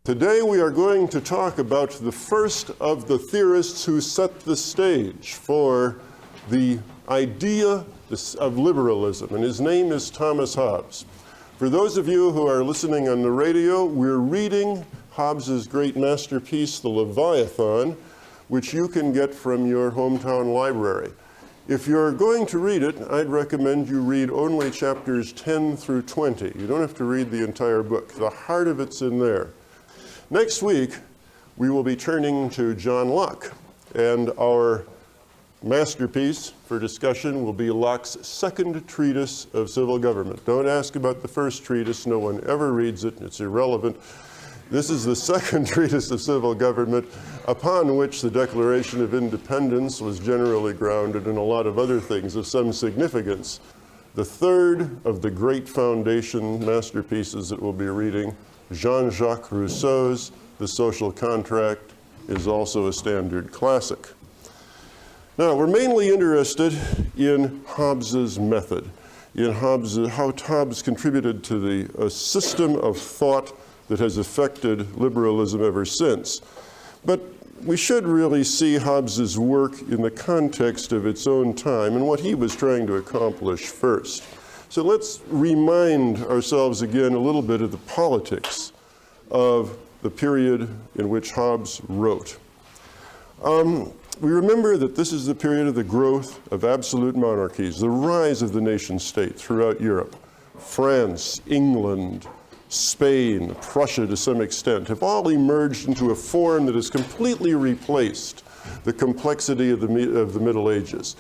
Today we are going to talk about the first of the theorists who set the stage for the idea of liberalism, and his name is Thomas Hobbes. For those of you who are listening on the radio, we're reading Hobbes's great masterpiece, The Leviathan, which you can get from your hometown library. If you're going to read it, I'd recommend you read only chapters 10 through 20. You don't have to read the entire book. The heart of it's in there. Next week, we will be turning to John Locke, and our masterpiece for discussion will be Locke's second treatise of civil government. Don't ask about the first treatise. No one ever reads it. It's irrelevant. This is the second treatise of civil government, upon which the Declaration of Independence was generally grounded, and a lot of other things of some significance. The third of the great foundation masterpieces that we'll be reading, Jean-Jacques Rousseau's The Social Contract, is also a standard classic. Now, we're mainly interested in Hobbes's method, in how Hobbes contributed to a system of thought that has affected liberalism ever since. But we should really see Hobbes's work in the context of its own time and what he was trying to accomplish first. So let's remind ourselves again a little bit of the politics of the period in which Hobbes wrote. We remember that this is the period of the growth of absolute monarchies, the rise of the nation state throughout Europe. France, England, Spain, Prussia to some extent, have all emerged into a form that has completely replaced the complexity of the Middle Ages.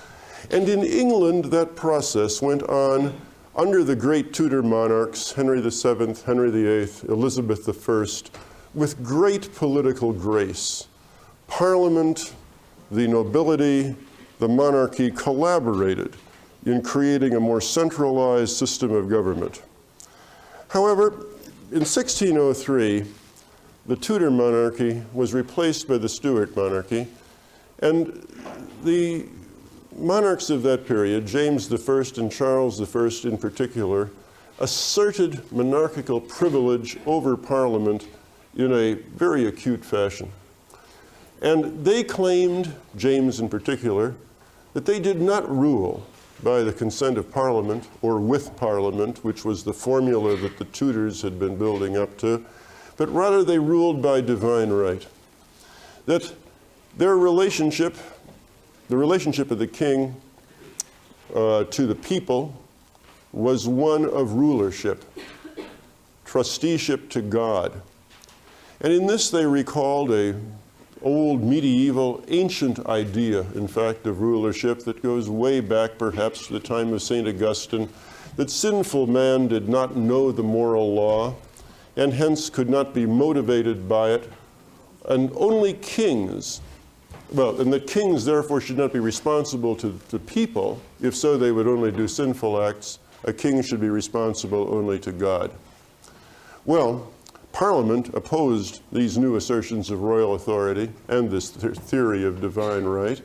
And in England, that process went on under the great Tudor monarchs, Henry VII, Henry VIII, Elizabeth I, with great political grace. Parliament, the nobility, the monarchy collaborated in creating a more centralized system of government. However, in 1603, the Tudor monarchy was replaced by the Stuart monarchy, and the monarchs of that period, James I and Charles I in particular, asserted monarchical privilege over Parliament in a very acute fashion. And they claimed, James in particular, that they did not rule by the consent of Parliament or with Parliament, which was the formula that the Tudors had been building up to, but rather they ruled by divine right. That their relationship, the relationship of the king to the people, was one of rulership, trusteeship to God. And in this they recalled an old, medieval, ancient idea, in fact, of rulership that goes way back perhaps to the time of St. Augustine, that sinful man did not know the moral law and hence could not be motivated by it, and only kings, and that kings therefore should not be responsible to the people. If so, they would only do sinful acts. A king should be responsible only to God. Well, Parliament opposed these new assertions of royal authority and this theory of divine right.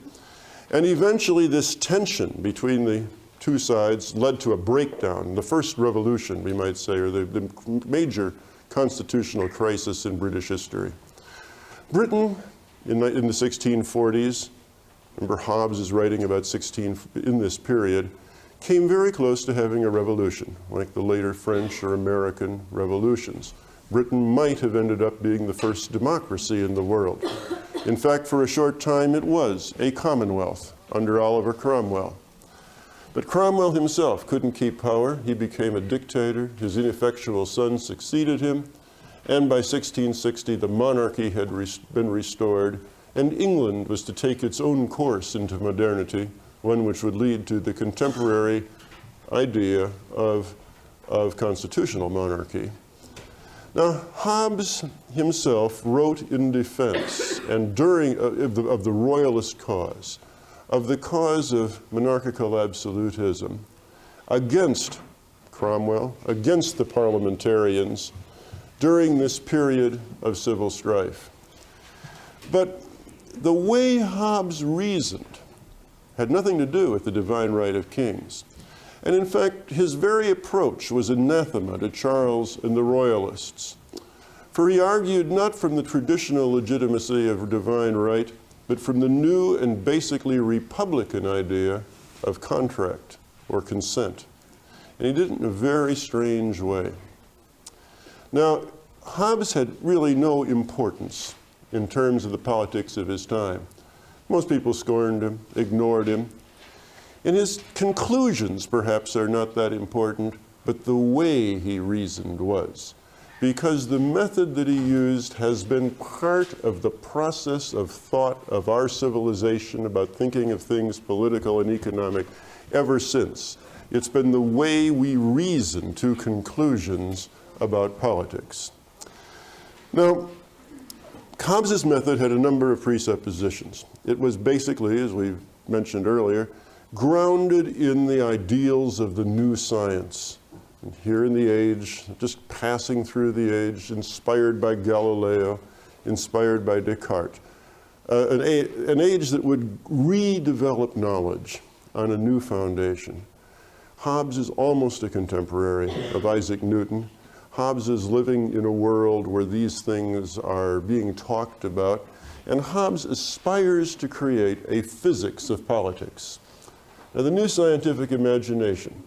And eventually this tension between the two sides led to a breakdown, the first revolution, we might say, or the major constitutional crisis in British history. Britain in the 1640s, remember Hobbes is writing about in this period, came very close to having a revolution, like the later French or American revolutions. Britain might have ended up being the first democracy in the world. In fact, for a short time, it was a commonwealth under Oliver Cromwell. But Cromwell himself couldn't keep power. He became a dictator. His ineffectual son succeeded him. And by 1660, the monarchy had been restored, and England was to take its own course into modernity, one which would lead to the contemporary idea of constitutional monarchy. Now, Hobbes himself wrote in defense and of the royalist cause, of the cause of monarchical absolutism, against Cromwell, against the parliamentarians, during this period of civil strife. But the way Hobbes reasoned had nothing to do with the divine right of kings. And in fact, his very approach was anathema to Charles and the Royalists. For he argued not from the traditional legitimacy of divine right, but from the new and basically republican idea of contract or consent. And he did it in a very strange way. Now, Hobbes had really no importance in terms of the politics of his time. Most people scorned him, ignored him. And his conclusions, perhaps, are not that important, but the way he reasoned was. Because the method that he used has been part of the process of thought of our civilization about thinking of things political and economic ever since. It's been the way we reason to conclusions about politics. Now, Hobbes's method had a number of presuppositions. It was basically, as we mentioned earlier, grounded in the ideals of the new science. And here in the age, just passing through the age, inspired by Galileo, inspired by Descartes. An age that would redevelop knowledge on a new foundation. Hobbes is almost a contemporary of Isaac Newton. Hobbes is living in a world where these things are being talked about, and Hobbes aspires to create a physics of politics. Now, the new scientific imagination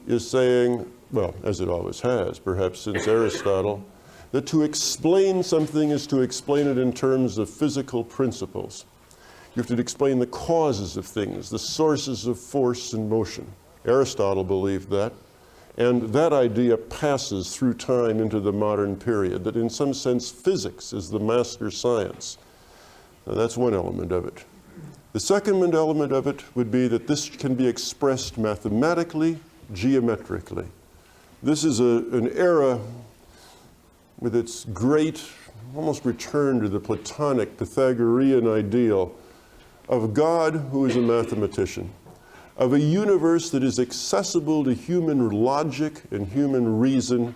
is saying, well, as it always has, perhaps since Aristotle, that to explain something is to explain it in terms of physical principles. You have to explain the causes of things, the sources of force and motion. Aristotle believed that, and that idea passes through time into the modern period, that in some sense physics is the master science. Now, that's one element of it. The second element of it would be that this can be expressed mathematically, geometrically. This is an era with its great, almost return to the Platonic, Pythagorean ideal of God who is a mathematician, of a universe that is accessible to human logic and human reason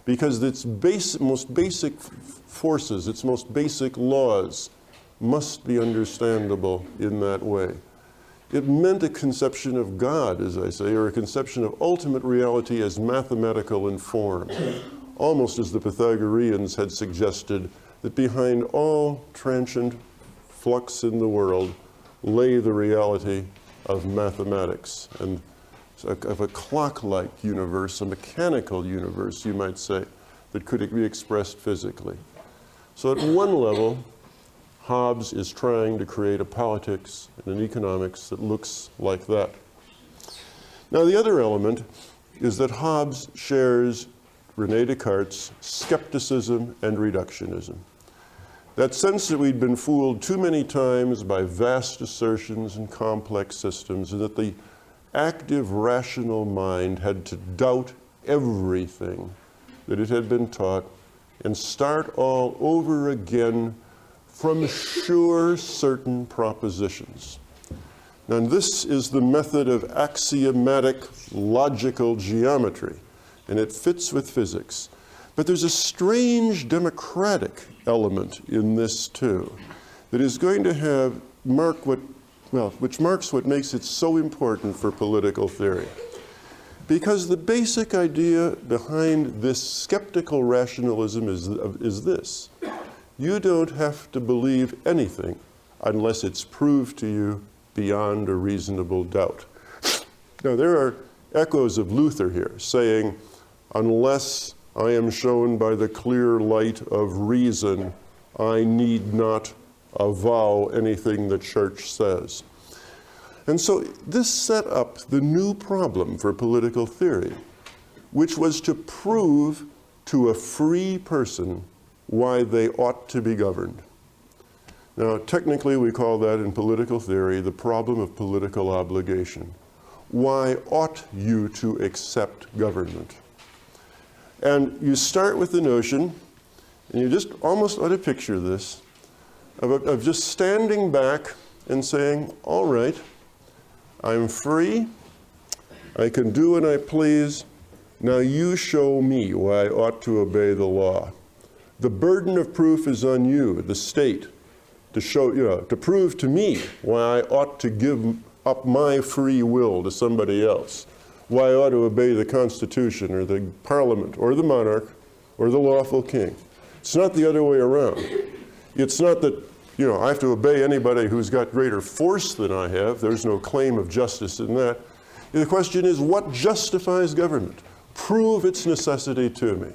because its most basic forces, its most basic laws must be understandable in that way. It meant a conception of God, as I say, or a conception of ultimate reality as mathematical in form, almost as the Pythagoreans had suggested that behind all transient flux in the world lay the reality of mathematics and of a clock-like universe, a mechanical universe, you might say, that could be expressed physically. So at one level, Hobbes is trying to create a politics and an economics that looks like that. Now, the other element is that Hobbes shares René Descartes' skepticism and reductionism. That sense that we'd been fooled too many times by vast assertions and complex systems, and that the active, rational mind had to doubt everything that it had been taught and start all over again from sure, certain propositions. Now, this is the method of axiomatic logical geometry, and it fits with physics. But there's a strange democratic element in this too, that is going to which marks what makes it so important for political theory. Because the basic idea behind this skeptical rationalism is this: you don't have to believe anything unless it's proved to you beyond a reasonable doubt. Now, there are echoes of Luther here saying, unless I am shown by the clear light of reason, I need not avow anything the church says. And so this set up the new problem for political theory, which was to prove to a free person why they ought to be governed. Now, technically, we call that in political theory the problem of political obligation. Why ought you to accept government? And you start with the notion, and you just almost ought to picture this, of just standing back and saying, all right, I'm free, I can do what I please, now you show me why I ought to obey the law. The burden of proof is on you, the state, to show, to prove to me why I ought to give up my free will to somebody else, why I ought to obey the Constitution or the Parliament or the monarch or the lawful king. It's not the other way around. It's not that, I have to obey anybody who's got greater force than I have. There's no claim of justice in that. The question is, what justifies government? Prove its necessity to me.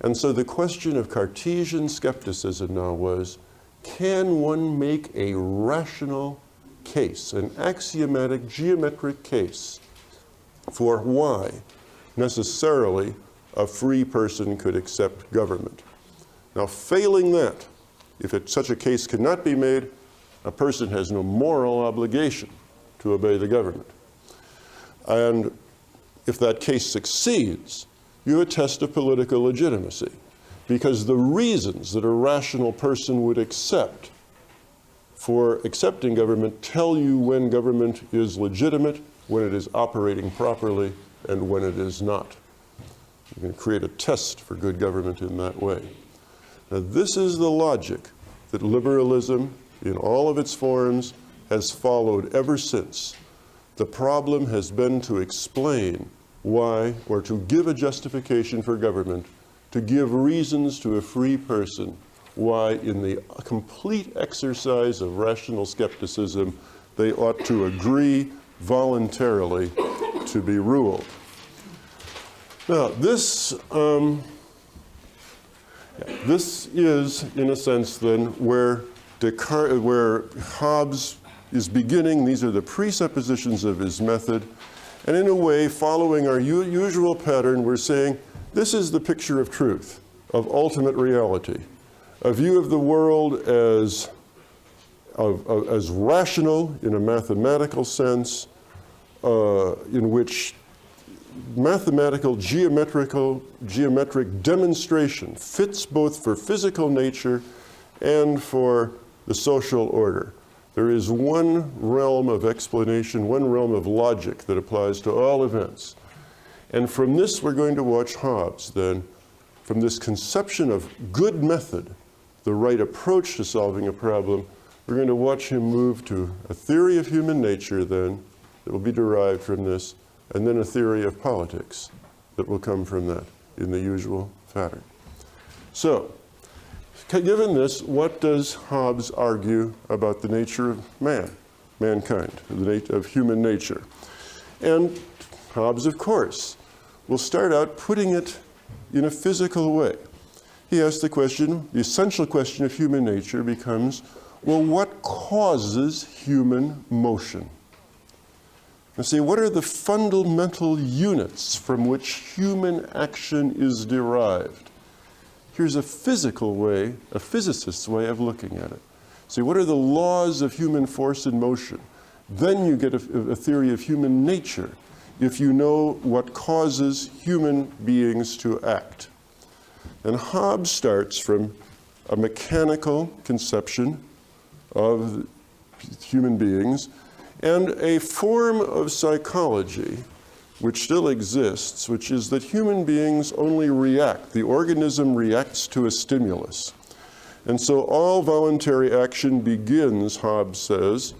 And so the question of Cartesian skepticism now was, can one make a rational case, an axiomatic, geometric case, for why necessarily a free person could accept government? Now, failing that, if such a case cannot be made, a person has no moral obligation to obey the government. And if that case succeeds, you have a test of political legitimacy, because the reasons that a rational person would accept for accepting government tell you when government is legitimate, when it is operating properly, and when it is not. You can create a test for good government in that way. Now, this is the logic that liberalism, in all of its forms, has followed ever since. The problem has been to explain why, or to give a justification for government, to give reasons to a free person why, in the complete exercise of rational skepticism, they ought to agree voluntarily to be ruled. Now, this is, in a sense, then, where Hobbes is beginning. These are the presuppositions of his method. And in a way, following our usual pattern, we're saying, this is the picture of truth, of ultimate reality, a view of the world as rational in a mathematical sense, in which mathematical, geometric demonstration fits both for physical nature and for the social order. There is one realm of explanation, one realm of logic that applies to all events. And from this, we're going to watch Hobbes, then, from this conception of good method, the right approach to solving a problem, we're going to watch him move to a theory of human nature, then, that will be derived from this, and then a theory of politics that will come from that in the usual pattern. So, given this, what does Hobbes argue about the nature of mankind, of human nature? And Hobbes, of course, will start out putting it in a physical way. He asks the question, the essential question of human nature becomes, well, what causes human motion? And say, what are the fundamental units from which human action is derived? Here's a physical way, a physicist's way of looking at it. See, what are the laws of human force and motion? Then you get a theory of human nature, if you know what causes human beings to act. And Hobbes starts from a mechanical conception of human beings and a form of psychology which still exists, which is that human beings only react. The organism reacts to a stimulus. And so all voluntary action begins, Hobbes says,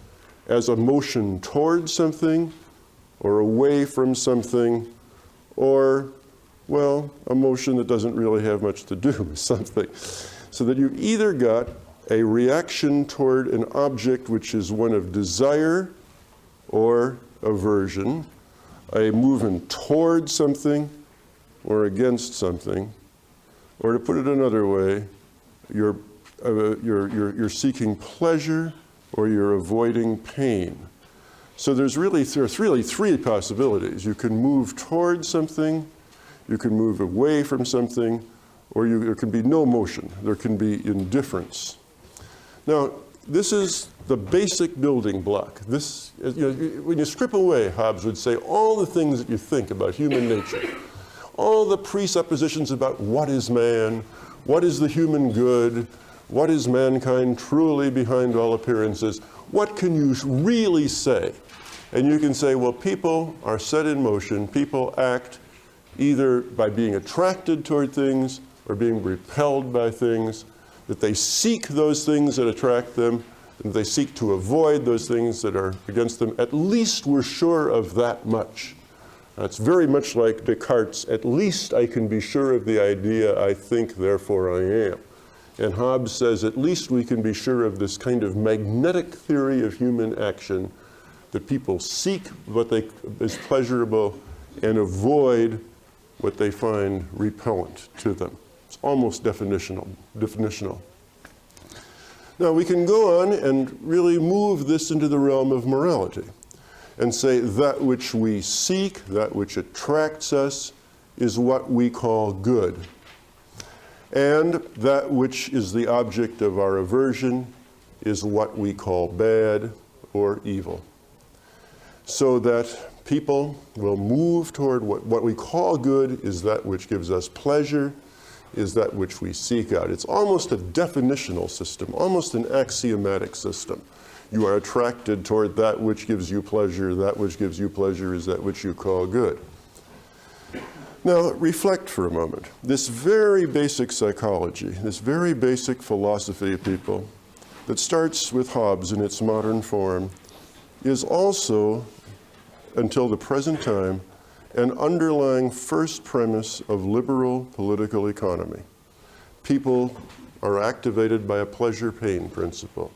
as a motion toward something or away from something, or, well, a motion that doesn't really have much to do with something. So that you've either got a reaction toward an object which is one of desire or aversion, a movement toward something or against something, or to put it another way, you're seeking pleasure or you're avoiding pain. So there's really three possibilities. You can move toward something, you can move away from something, or there can be no motion. There can be indifference. Now, this is the basic building block. This, when you strip away, Hobbes would say, all the things that you think about human nature, all the presuppositions about what is man, what is the human good, what is mankind truly behind all appearances, what can you really say? And you can say, well, people are set in motion, people act either by being attracted toward things or being repelled by things, that they seek those things that attract them, and they seek to avoid those things that are against them. At least we're sure of that much. It's very much like Descartes' at least I can be sure of the idea I think, therefore I am. And Hobbes says at least we can be sure of this kind of magnetic theory of human action, that people seek what is pleasurable and avoid what they find repellent to them. It's almost definitional. Now we can go on and really move this into the realm of morality and say that which we seek, that which attracts us, is what we call good. And that which is the object of our aversion is what we call bad or evil. So that people will move toward what we call good is that which gives us pleasure, is that which we seek out. It's almost a definitional system, almost an axiomatic system. You are attracted toward that which gives you pleasure. That which gives you pleasure is that which you call good. Now, reflect for a moment. This very basic psychology, this very basic philosophy of people that starts with Hobbes in its modern form is also, until the present time, an underlying first premise of liberal political economy. People are activated by a pleasure-pain principle.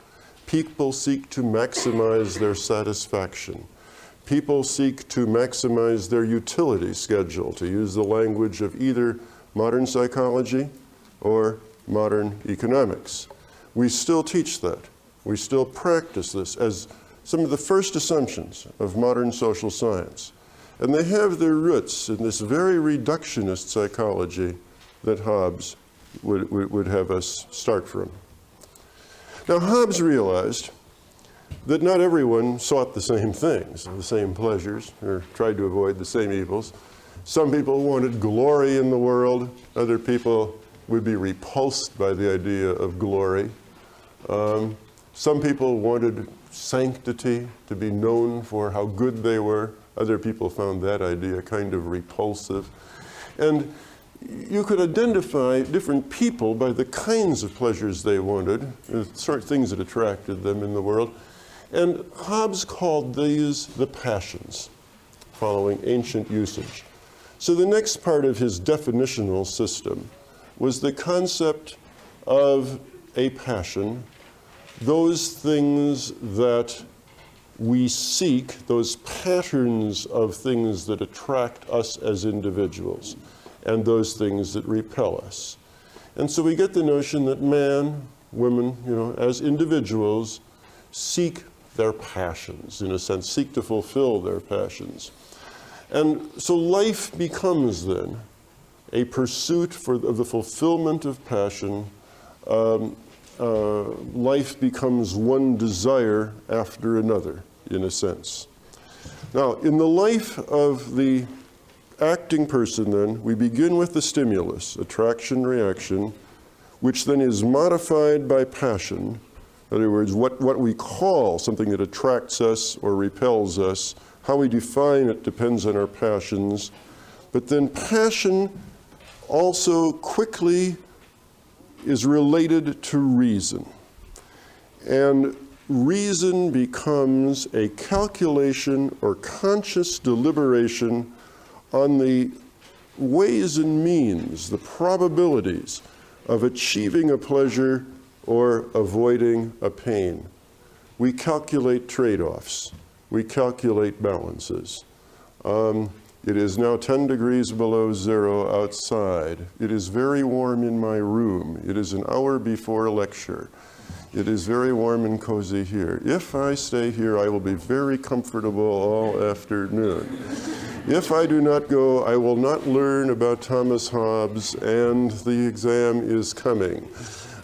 People seek to maximize their satisfaction. People seek to maximize their utility schedule, to use the language of either modern psychology or modern economics. We still teach that. We still practice this as some of the first assumptions of modern social science. And they have their roots in this very reductionist psychology that Hobbes would have us start from. Now, Hobbes realized that not everyone sought the same things, the same pleasures, or tried to avoid the same evils. Some people wanted glory in the world. Other people would be repulsed by the idea of glory. Some people wanted sanctity, to be known for how good they were. Other people found that idea kind of repulsive. And you could identify different people by the kinds of pleasures they wanted, the sort of things that attracted them in the world. And Hobbes called these the passions, following ancient usage. So the next part of his definitional system was the concept of a passion, those things that we seek, those patterns of things that attract us as individuals, and those things that repel us. And so we get the notion that man, women, as individuals, seek their passions, in a sense, seek to fulfill their passions. And so life becomes then a pursuit of the fulfillment of passion. Life becomes one desire after another, in a sense. Now, in the life of the acting person, then, we begin with the stimulus, attraction, reaction, which then is modified by passion. In other words, what we call something that attracts us or repels us, how we define it depends on our passions. But then passion also quickly is related to reason. And reason becomes a calculation or conscious deliberation on the ways and means, the probabilities of achieving a pleasure or avoiding a pain. We calculate trade-offs. We calculate balances. It is now 10 degrees below zero outside. It is very warm in my room. It is an hour before a lecture. It is very warm and cozy here. If I stay here, I will be very comfortable all afternoon. If I do not go, I will not learn about Thomas Hobbes, and the exam is coming.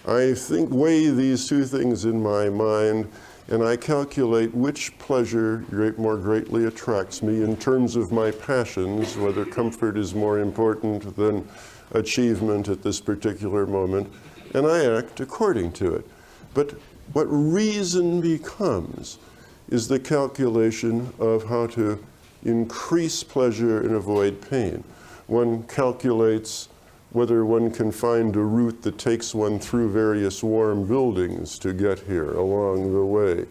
I weigh these two things in my mind, and I calculate which pleasure more greatly attracts me in terms of my passions, whether comfort is more important than achievement at this particular moment, and I act according to it. But what reason becomes is the calculation of how to increase pleasure and avoid pain. One calculates whether one can find a route that takes one through various warm buildings to get here along the way.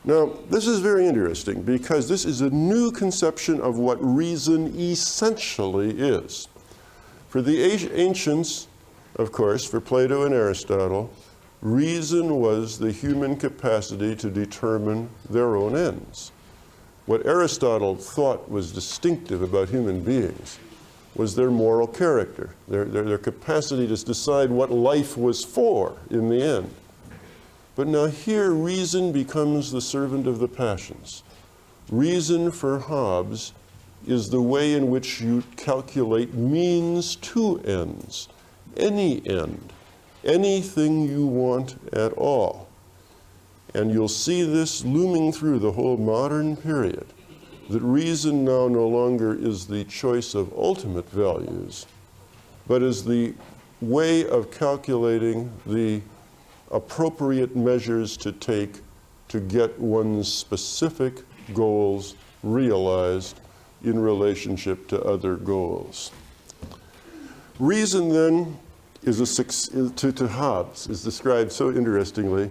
Now, this is very interesting because this is a new conception of what reason essentially is. For the ancients, of course, for Plato and Aristotle, reason was the human capacity to determine their own ends. What Aristotle thought was distinctive about human beings was their moral character, their capacity to decide what life was for in the end. But now here, reason becomes the servant of the passions. Reason for Hobbes is the way in which you calculate means to ends, any end, anything you want at all. And you'll see this looming through the whole modern period, that reason now no longer is the choice of ultimate values, but is the way of calculating the appropriate measures to take to get one's specific goals realized in relationship to other goals. Reason then to Hobbes is described so interestingly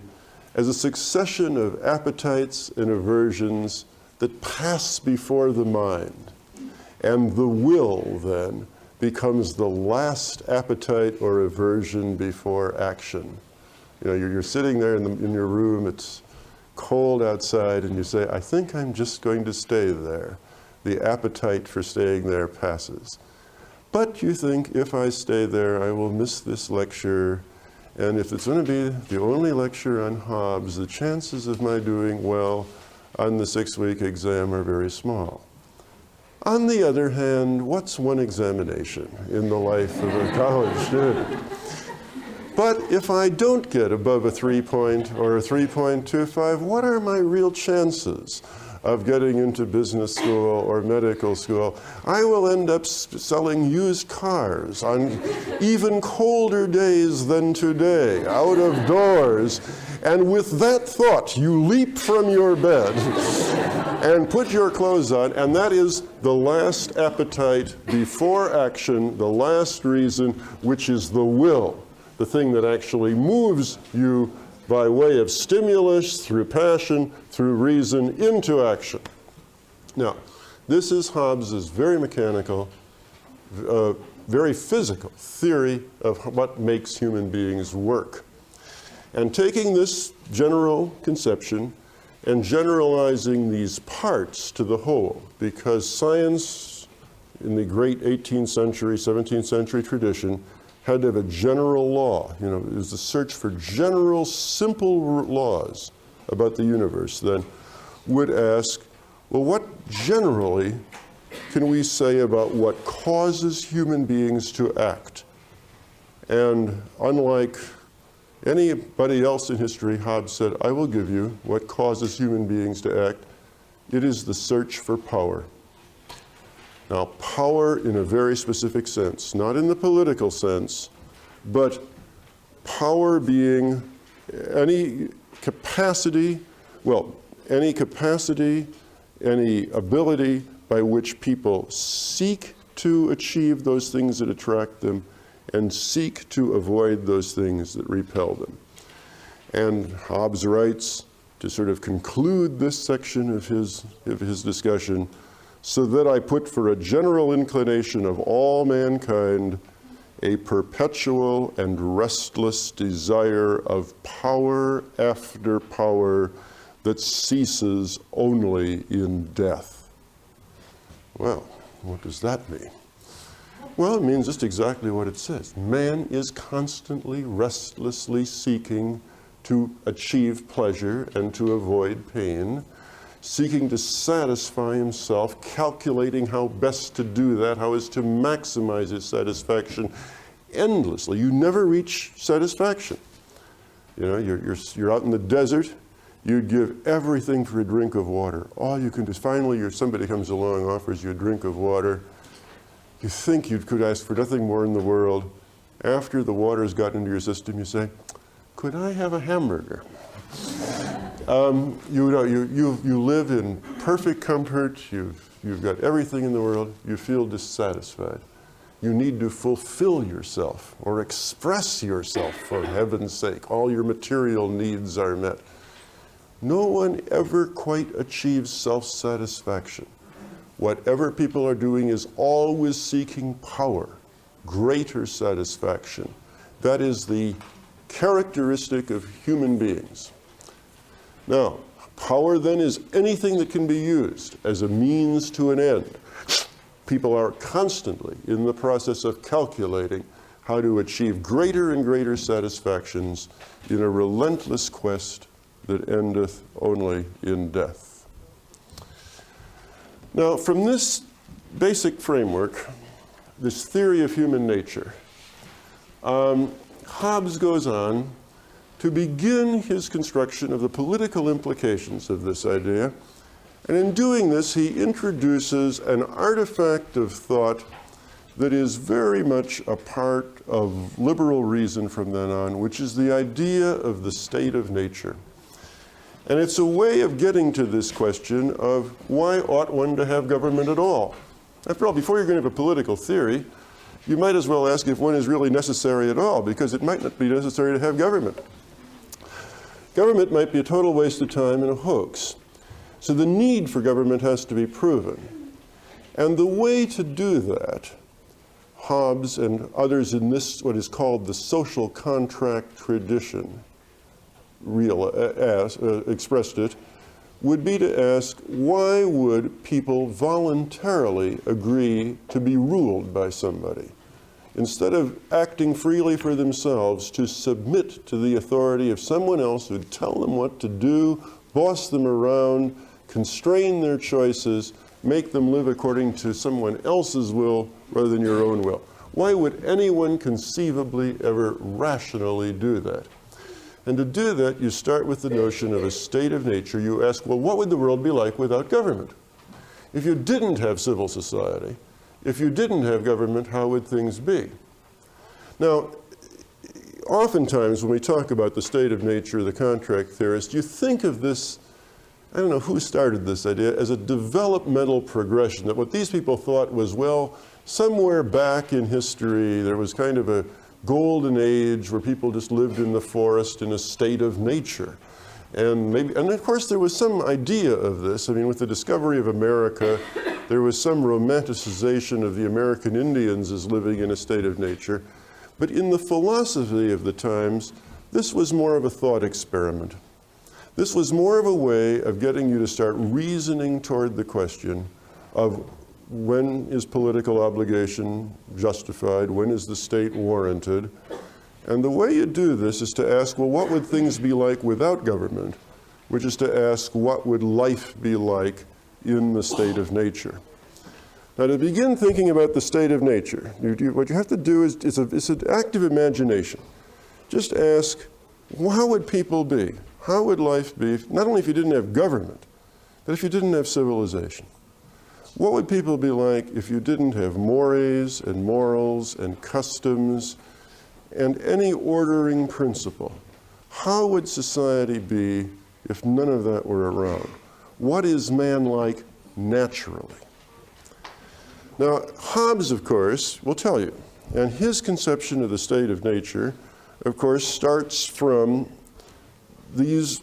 as a succession of appetites and aversions that pass before the mind. And the will then becomes the last appetite or aversion before action. You know, you're sitting there in your room, it's cold outside, and you say, I think I'm just going to stay there. The appetite for staying there passes. But you think, if I stay there, I will miss this lecture, and if it's going to be the only lecture on Hobbes, the chances of my doing well on the 6-week exam are very small. On the other hand, what's one examination in the life of a college student? But if I don't get above a 3 point or a 3.25, what are my real chances of getting into business school or medical school? I will end up selling used cars on even colder days than today, out of doors. And with that thought, you leap from your bed and put your clothes on, and that is the last appetite before action, the last reason, which is the will. The thing that actually moves you by way of stimulus, through passion, through reason, into action. Now, this is Hobbes's very mechanical, very physical theory of what makes human beings work. And taking this general conception and generalizing these parts to the whole, because science in the great 18th century, 17th century tradition had to have a general law. You know, it was the search for general, simple laws about the universe, then would ask, well, what generally can we say about what causes human beings to act? And unlike anybody else in history, Hobbes said, I will give you what causes human beings to act. It is the search for power. Now, power in a very specific sense, not in the political sense, but power being any capacity, any ability by which people seek to achieve those things that attract them and seek to avoid those things that repel them. And Hobbes writes, to sort of conclude this section of his discussion, so that I put for a general inclination of all mankind a perpetual and restless desire of power after power that ceases only in death. Well, what does that mean? Well, it means just exactly what it says. Man is constantly, restlessly seeking to achieve pleasure and to avoid pain, seeking to satisfy himself, calculating how best to do that, how is to maximize his satisfaction endlessly. You never reach satisfaction. You know, you're out in the desert, you'd give everything for a drink of water. All you can do is finally somebody comes along, offers you a drink of water. You think you could ask for nothing more in the world. After the water's gotten into your system, you say, could I have a hamburger? You live in perfect comfort, you've got everything in the world, you feel dissatisfied. You need to fulfill yourself or express yourself, for heaven's sake. All your material needs are met. no one ever quite achieves self-satisfaction. Whatever people are doing is always seeking power, greater satisfaction. That is the characteristic of human beings. Now, power then is anything that can be used as a means to an end. People are constantly in the process of calculating how to achieve greater and greater satisfactions in a relentless quest that endeth only in death. Now, from this basic framework, this theory of human nature, Hobbes goes on to begin his construction of the political implications of this idea. And in doing this, he introduces an artifact of thought that is very much a part of liberal reason from then on, which is the idea of the state of nature. And it's a way of getting to this question of why ought one to have government at all? After all, before you're going to have a political theory, you might as well ask if one is really necessary at all, because it might not be necessary to have government. Government might be a total waste of time and a hoax. So the need for government has to be proven. And the way to do that, Hobbes and others in this, what is called the social contract tradition, expressed it, would be to ask, why would people voluntarily agree to be ruled by somebody? Instead of acting freely for themselves, to submit to the authority of someone else who'd tell them what to do, boss them around, constrain their choices, make them live according to someone else's will rather than your own will. Why would anyone conceivably ever rationally do that? And to do that, you start with the notion of a state of nature. You ask, well, what would the world be like without government? If you didn't have civil society, if you didn't have government, how would things be? Now, oftentimes when we talk about the state of nature, the contract theorist, you think of this, I don't know who started this idea, as a developmental progression, that what these people thought was, well, somewhere back in history, there was kind of a golden age where people just lived in the forest in a state of nature. And of course there was some idea of this. I mean, with the discovery of America, there was some romanticization of the American Indians as living in a state of nature. But in the philosophy of the times, this was more of a thought experiment. This was more of a way of getting you to start reasoning toward the question of when is political obligation justified, when is the state warranted. And the way you do this is to ask, well, what would things be like without government? Which is to ask, what would life be like in the state of nature? Now, to begin thinking about the state of nature, what you have to do is it's an active imagination. Just ask, well, how would people be? How would life be, not only if you didn't have government, but if you didn't have civilization? What would people be like if you didn't have mores and morals and customs and any ordering principle? How would society be if none of that were around? What is man like naturally? Now, Hobbes, of course, will tell you, and his conception of the state of nature, of course, starts from these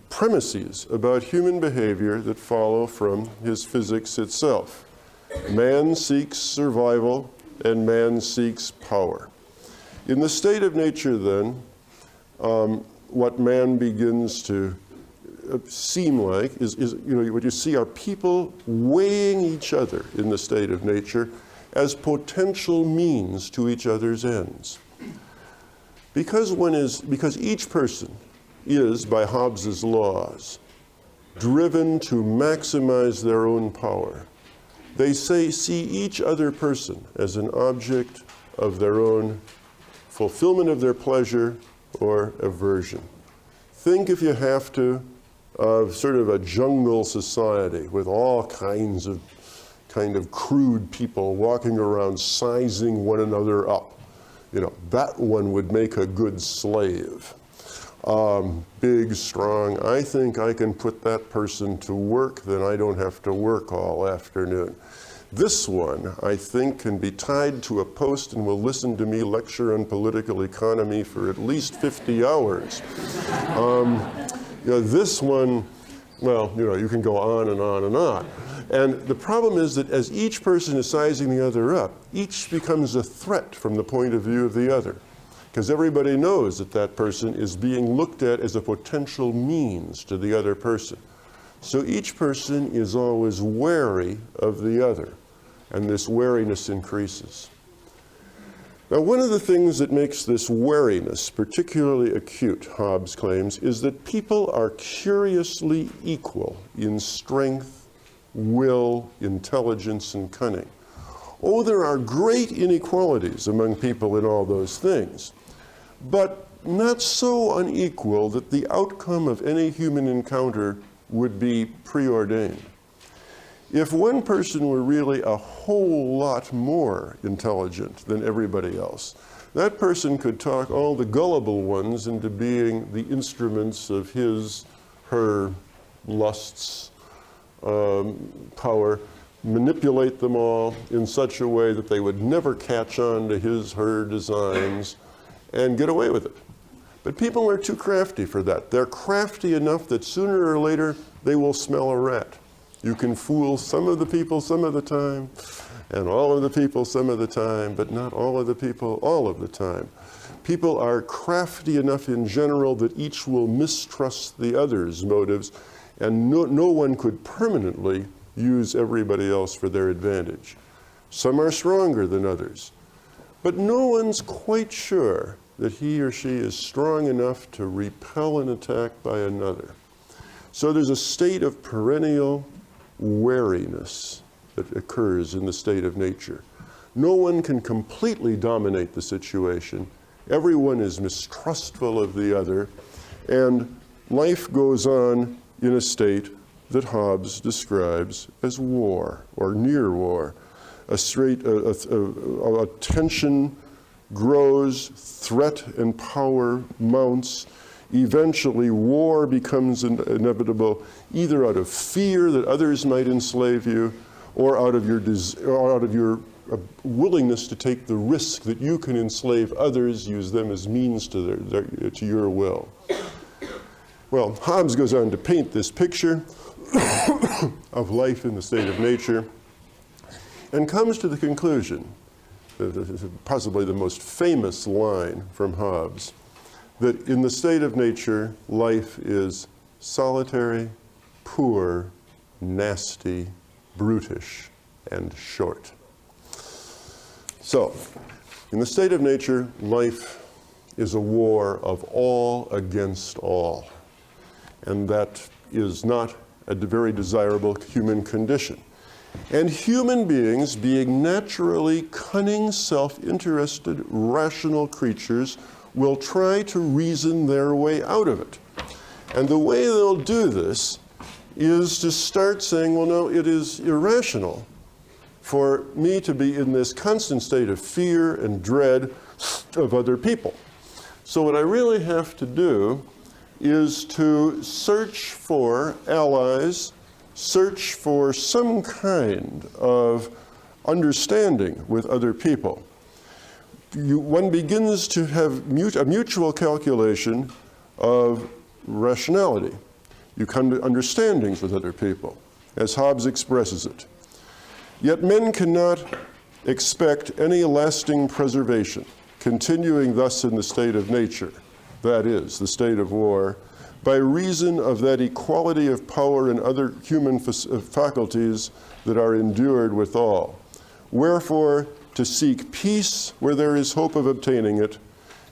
premises about human behavior that follow from his physics itself. Man seeks survival, and man seeks power. In the state of nature, then, what man begins to seem like is what you see are people weighing each other in the state of nature as potential means to each other's ends. Because each person is, by Hobbes's laws, driven to maximize their own power, they see each other person as an object of their own fulfillment of their pleasure or aversion. Think, if you have to, of sort of a jungle society with all kinds of kind of crude people walking around sizing one another up. That one would make a good slave. Big, strong. I think I can put that person to work, then I don't have to work all afternoon. This one, I think, can be tied to a post and will listen to me lecture on political economy for at least 50 hours. This one, well, you can go on and on and on. And the problem is that as each person is sizing the other up, each becomes a threat from the point of view of the other. Because everybody knows that that person is being looked at as a potential means to the other person. So each person is always wary of the other, and this wariness increases. Now, one of the things that makes this wariness particularly acute, Hobbes claims, is that people are curiously equal in strength, will, intelligence, and cunning. Oh, there are great inequalities among people in all those things, but not so unequal that the outcome of any human encounter would be preordained. If one person were really a whole lot more intelligent than everybody else, that person could talk all the gullible ones into being the instruments of his, her lusts, power, manipulate them all in such a way that they would never catch on to his, her designs, and get away with it. But people are too crafty for that. They're crafty enough that sooner or later they will smell a rat. You can fool some of the people some of the time, and all of the people some of the time, but not all of the people all of the time. People are crafty enough in general that each will mistrust the other's motives, and no one could permanently use everybody else for their advantage. Some are stronger than others, but no one's quite sure that he or she is strong enough to repel an attack by another. So there's a state of perennial wariness that occurs in the state of nature. No one can completely dominate the situation. Everyone is mistrustful of the other, and life goes on in a state that Hobbes describes as war, or near war. A tension grows, threat and power mounts. Eventually, war becomes inevitable, either out of fear that others might enslave you, or out of your willingness to take the risk that you can enslave others, use them as means to your will. Well, Hobbes goes on to paint this picture of life in the state of nature, and comes to the conclusion, possibly the most famous line from Hobbes, that in the state of nature, life is solitary, poor, nasty, brutish, and short. So, in the state of nature, life is a war of all against all. And that is not a very desirable human condition. And human beings, being naturally cunning, self-interested, rational creatures, will try to reason their way out of it. And the way they'll do this is to start saying, well, no, it is irrational for me to be in this constant state of fear and dread of other people. So what I really have to do is to search for allies, search for some kind of understanding with other people. One begins to have a mutual calculation of rationality. You come to understandings with other people, as Hobbes expresses it. Yet men cannot expect any lasting preservation, continuing thus in the state of nature, that is, the state of war, by reason of that equality of power and other human faculties that are endured with all. Wherefore, to seek peace where there is hope of obtaining it,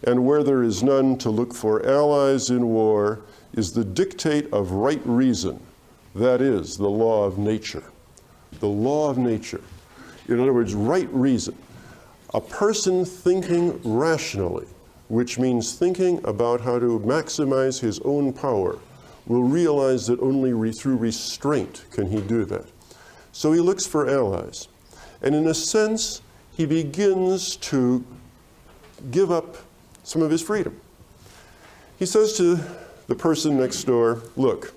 and where there is none, to look for allies in war, is the dictate of right reason, that is, the law of nature. The law of nature. In other words, right reason. A person thinking rationally, which means thinking about how to maximize his own power, will realize that only through restraint can he do that. So he looks for allies. And in a sense, he begins to give up some of his freedom. He says to the person next door, look,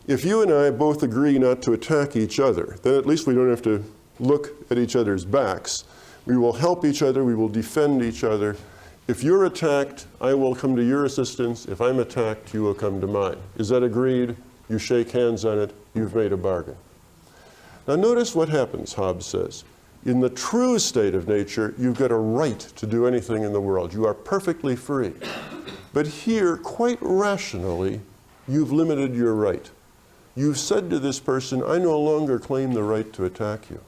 if you and I both agree not to attack each other, then at least we don't have to look at each other's backs. We will help each other, we will defend each other, If you're attacked, I will come to your assistance. If I'm attacked, you will come to mine. Is that agreed? You shake hands on it. You've made a bargain. Now notice what happens, Hobbes says. In the true state of nature, you've got a right to do anything in the world. You are perfectly free. But here, quite rationally, you've limited your right. You've said to this person, I no longer claim the right to attack you.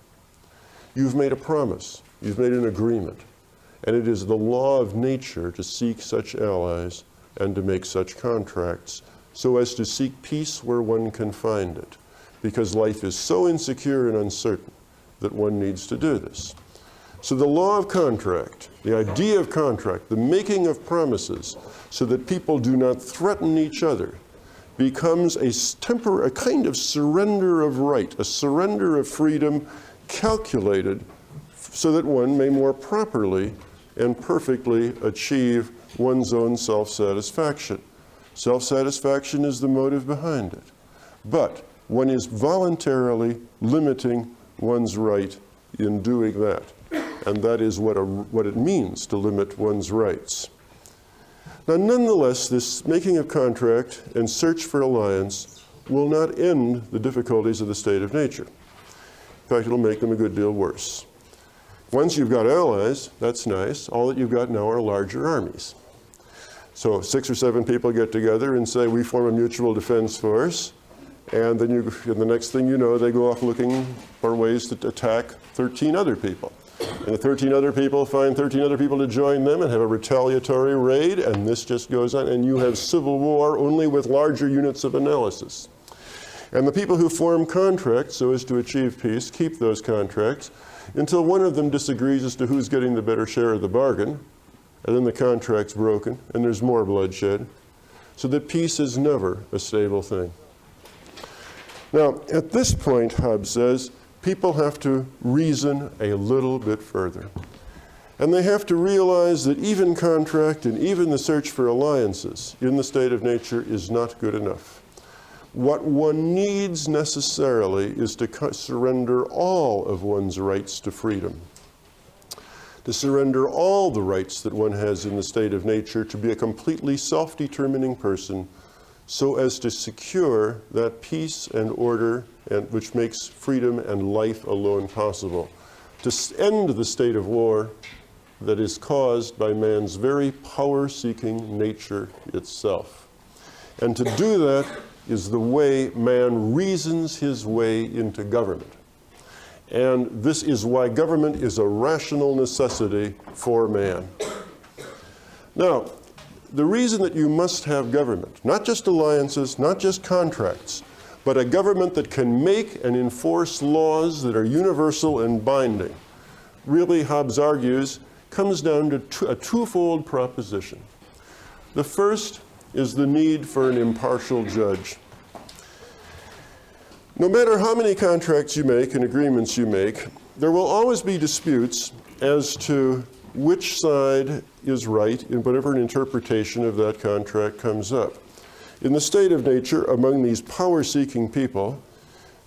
You've made a promise. You've made an agreement. And it is the law of nature to seek such allies and to make such contracts so as to seek peace where one can find it, because life is so insecure and uncertain that one needs to do this. So the law of contract, the idea of contract, the making of promises so that people do not threaten each other, becomes a kind of surrender of right, a surrender of freedom calculated so that one may more properly and perfectly achieve one's own self-satisfaction. Self-satisfaction is the motive behind it. But one is voluntarily limiting one's right in doing that. And that is what it means to limit one's rights. Now, nonetheless, this making of contract and search for alliance will not end the difficulties of the state of nature. In fact, it'll make them a good deal worse. Once you've got allies, that's nice. All that you've got now are larger armies. So 6 or 7 people get together and say, we form a mutual defense force. And then the next thing you know, they go off looking for ways to attack 13 other people. And the 13 other people find 13 other people to join them and have a retaliatory raid, and this just goes on. And you have civil war only with larger units of analysis. And the people who form contracts so as to achieve peace keep those contracts until one of them disagrees as to who's getting the better share of the bargain, and then the contract's broken, and there's more bloodshed, so that peace is never a stable thing. Now, at this point, Hobbes says, people have to reason a little bit further. And they have to realize that even contract and even the search for alliances in the state of nature is not good enough. What one needs necessarily is to surrender all of one's rights to freedom, to surrender all the rights that one has in the state of nature to be a completely self-determining person so as to secure that peace and order which makes freedom and life alone possible, to end the state of war that is caused by man's very power-seeking nature itself. And to do that is the way man reasons his way into government. And this is why government is a rational necessity for man. Now, the reason that you must have government, not just alliances, not just contracts, but a government that can make and enforce laws that are universal and binding, really, Hobbes argues, comes down to a twofold proposition. The first is the need for an impartial judge. No matter how many contracts you make and agreements you make, there will always be disputes as to which side is right in whatever an interpretation of that contract comes up. In the state of nature, among these power-seeking people,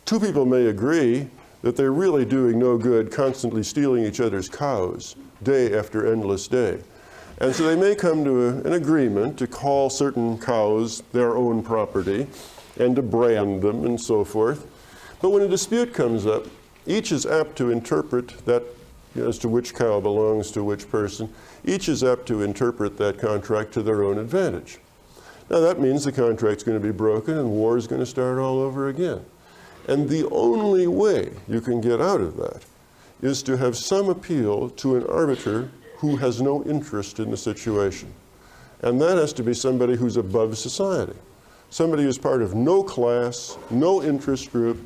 2 people may agree that they're really doing no good constantly stealing each other's cows day after endless day. And so they may come to an agreement to call certain cows their own property and to brand them and so forth. But when a dispute comes up, each is apt to interpret that as to which cow belongs to which person. Each is apt to interpret that contract to their own advantage. Now that means the contract's going to be broken and war is going to start all over again. And the only way you can get out of that is to have some appeal to an arbiter who has no interest in the situation. And that has to be somebody who's above society. Somebody who's part of no class, no interest group,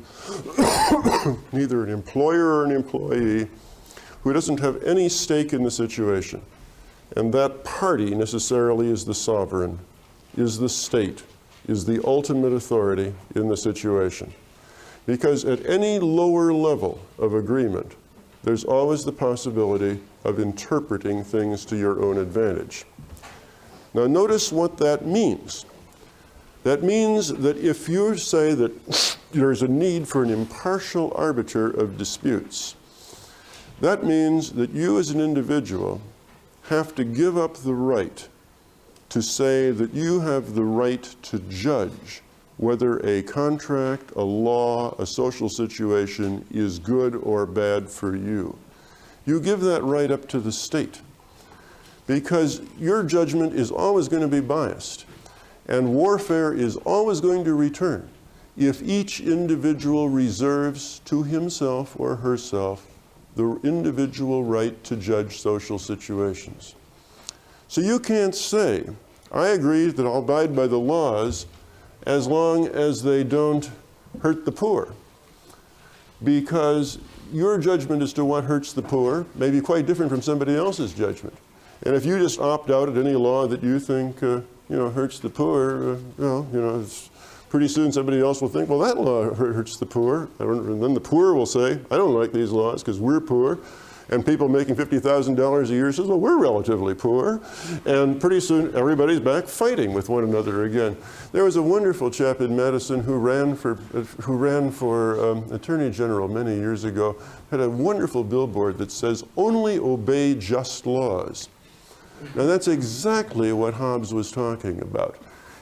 neither an employer or an employee, who doesn't have any stake in the situation. And that party necessarily is the sovereign, is the state, is the ultimate authority in the situation. Because at any lower level of agreement, there's always the possibility of interpreting things to your own advantage. Now notice what that means. That means that if you say that there's a need for an impartial arbiter of disputes, that means that you as an individual have to give up the right to say that you have the right to judge whether a contract, a law, a social situation is good or bad for you. You give that right up to the state, because your judgment is always going to be biased, and warfare is always going to return if each individual reserves to himself or herself the individual right to judge social situations. So you can't say, I agree that I'll abide by the laws as long as they don't hurt the poor, because your judgment as to what hurts the poor may be quite different from somebody else's judgment. And if you just opt out at any law that you think hurts the poor, pretty soon somebody else will think, well, that law hurts the poor. And then the poor will say, I don't like these laws because we're poor. And people making $50,000 a year says, well, we're relatively poor. And pretty soon everybody's back fighting with one another again. There was a wonderful chap in Madison who ran for Attorney General many years ago, had a wonderful billboard that says, only obey just laws. Now that's exactly what Hobbes was talking about.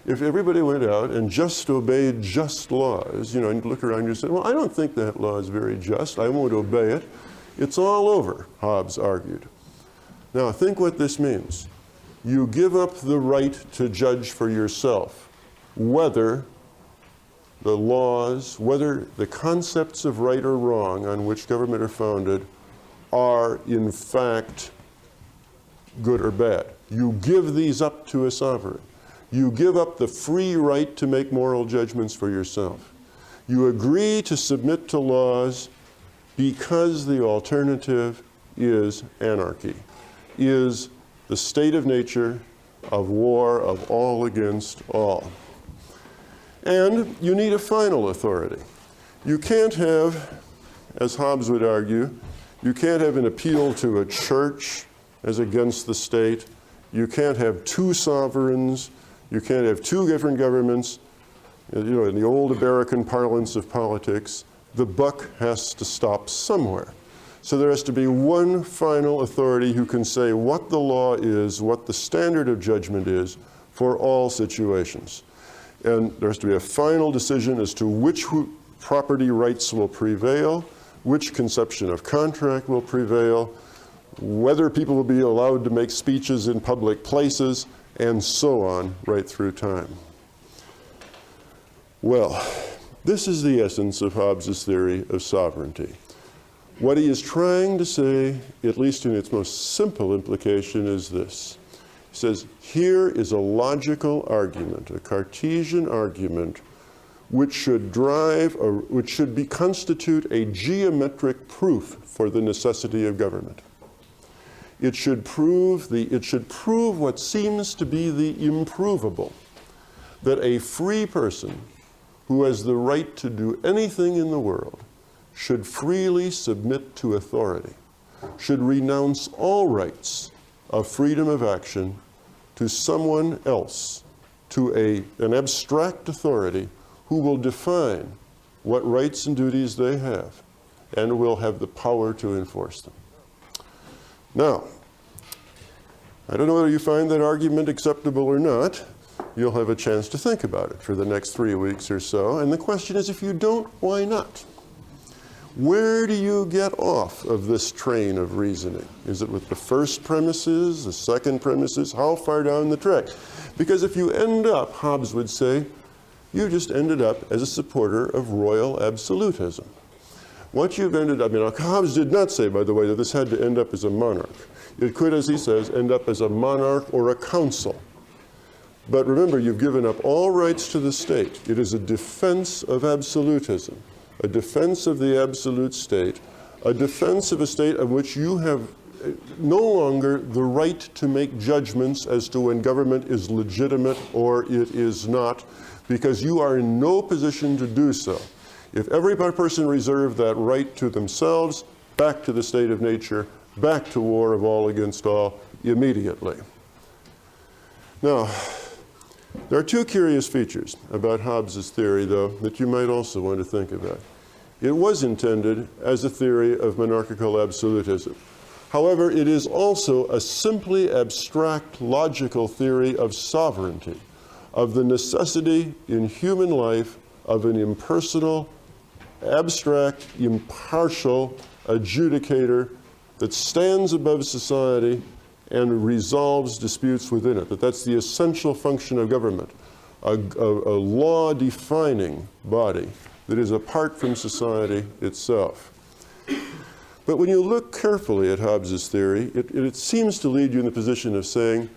If everybody went out and just obeyed just laws, and you look around and you say, well, I don't think that law is very just, I won't obey it. It's all over, Hobbes argued. Now think what this means. You give up the right to judge for yourself whether the laws, whether the concepts of right or wrong on which government are founded are in fact good or bad. You give these up to a sovereign. You give up the free right to make moral judgments for yourself. You agree to submit to laws because the alternative is anarchy, is the state of nature of war of all against all. And you need a final authority. You can't have, as Hobbes would argue, you can't have an appeal to a church as against the state. You can't have two sovereigns. You can't have two different governments. In the old American parlance of politics, the buck has to stop somewhere. So there has to be one final authority who can say what the law is, what the standard of judgment is for all situations. And there has to be a final decision as to which property rights will prevail, which conception of contract will prevail, whether people will be allowed to make speeches in public places, and so on right through time. Well, this is the essence of Hobbes' theory of sovereignty. What he is trying to say, at least in its most simple implication, is this. He says, here is a logical argument, a Cartesian argument, which should constitute a geometric proof for the necessity of government. It should prove what seems to be the improvable, that a free person who has the right to do anything in the world should freely submit to authority, should renounce all rights of freedom of action to someone else, to an abstract authority who will define what rights and duties they have and will have the power to enforce them. Now, I don't know whether you find that argument acceptable or not. You'll have a chance to think about it for the next 3 weeks or so. And the question is, if you don't, why not? Where do you get off of this train of reasoning? Is it with the first premises, the second premises? How far down the track? Because if you end up, Hobbes would say, you just ended up as a supporter of royal absolutism. What you've ended up, Hobbes did not say, by the way, that this had to end up as a monarch. It could, as he says, end up as a monarch or a council. But remember, you've given up all rights to the state. It is a defense of absolutism, a defense of the absolute state, a defense of a state of which you have no longer the right to make judgments as to when government is legitimate or it is not, because you are in no position to do so. If every person reserved that right to themselves, back to the state of nature, back to war of all against all immediately. Now, there are two curious features about Hobbes' theory, though, that you might also want to think about. It was intended as a theory of monarchical absolutism. However, it is also a simply abstract logical theory of sovereignty, of the necessity in human life of an impersonal, abstract, impartial adjudicator that stands above society and resolves disputes within it. That's the essential function of government, a law-defining body that is apart from society itself. But when you look carefully at Hobbes's theory, it seems to lead you in the position of saying,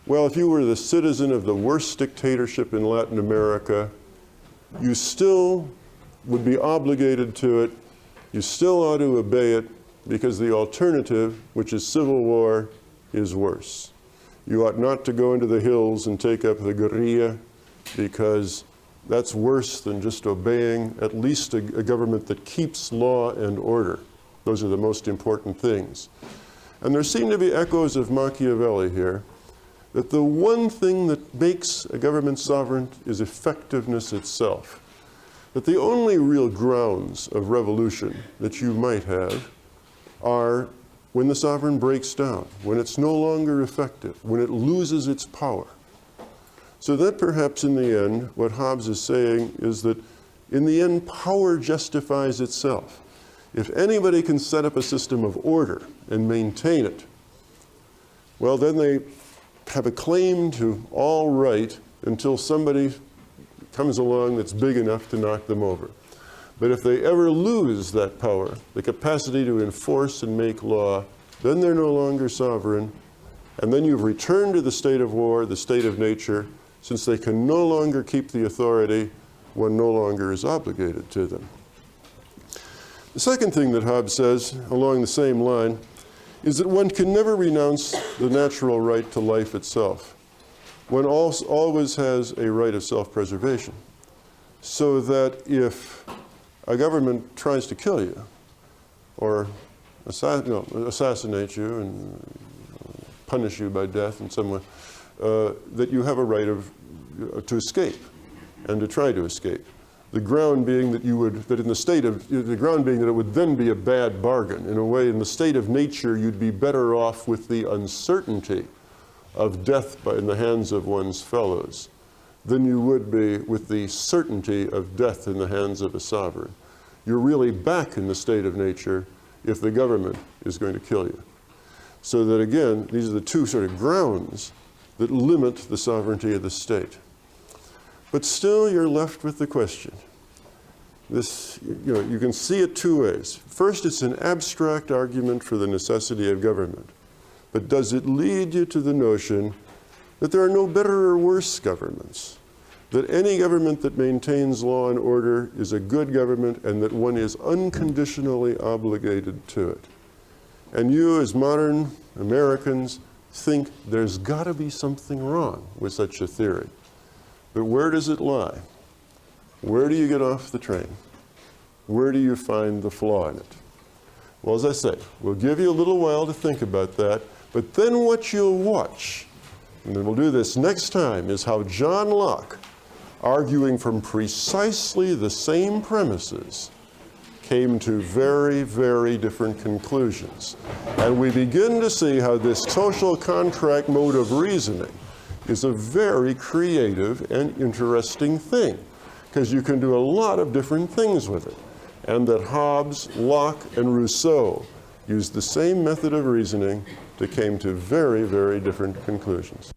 well, if you were the citizen of the worst dictatorship in Latin America, you still would be obligated to it, you still ought to obey it, because the alternative, which is civil war, is worse. You ought not to go into the hills and take up the guerrilla, because that's worse than just obeying at least a government that keeps law and order. Those are the most important things. And there seem to be echoes of Machiavelli here, that the one thing that makes a government sovereign is effectiveness itself. That the only real grounds of revolution that you might have are when the sovereign breaks down, when it's no longer effective, when it loses its power. So that perhaps in the end, what Hobbes is saying is that in the end, power justifies itself. If anybody can set up a system of order and maintain it, well, then they have a claim to all right until somebody comes along that's big enough to knock them over. But if they ever lose that power, the capacity to enforce and make law, then they're no longer sovereign, and then you've returned to the state of war, the state of nature. Since they can no longer keep the authority, one no longer is obligated to them. The second thing that Hobbes says, along the same line, is that one can never renounce the natural right to life itself. One always has a right of self-preservation, so that if a government tries to kill you or assassinate you and punish you by death in some way, that you have a right to escape and to try to escape. The ground being that it would then be a bad bargain. In a way, in the state of nature, you'd be better off with the uncertainty of death in the hands of one's fellows than you would be with the certainty of death in the hands of a sovereign. You're really back in the state of nature if the government is going to kill you. So that again, these are the two sort of grounds that limit the sovereignty of the state. But still, you're left with the question. You can see it two ways. First, it's an abstract argument for the necessity of government. But does it lead you to the notion that there are no better or worse governments? That any government that maintains law and order is a good government, and that one is unconditionally obligated to it? And you, as modern Americans, think there's got to be something wrong with such a theory. But where does it lie? Where do you get off the train? Where do you find the flaw in it? Well, as I say, we'll give you a little while to think about that, but then what you'll watch, and then we'll do this next time, is how John Locke, arguing from precisely the same premises, came to very, very different conclusions. And we begin to see how this social contract mode of reasoning is a very creative and interesting thing, because you can do a lot of different things with it. And that Hobbes, Locke, and Rousseau used the same method of reasoning that came to very, very different conclusions.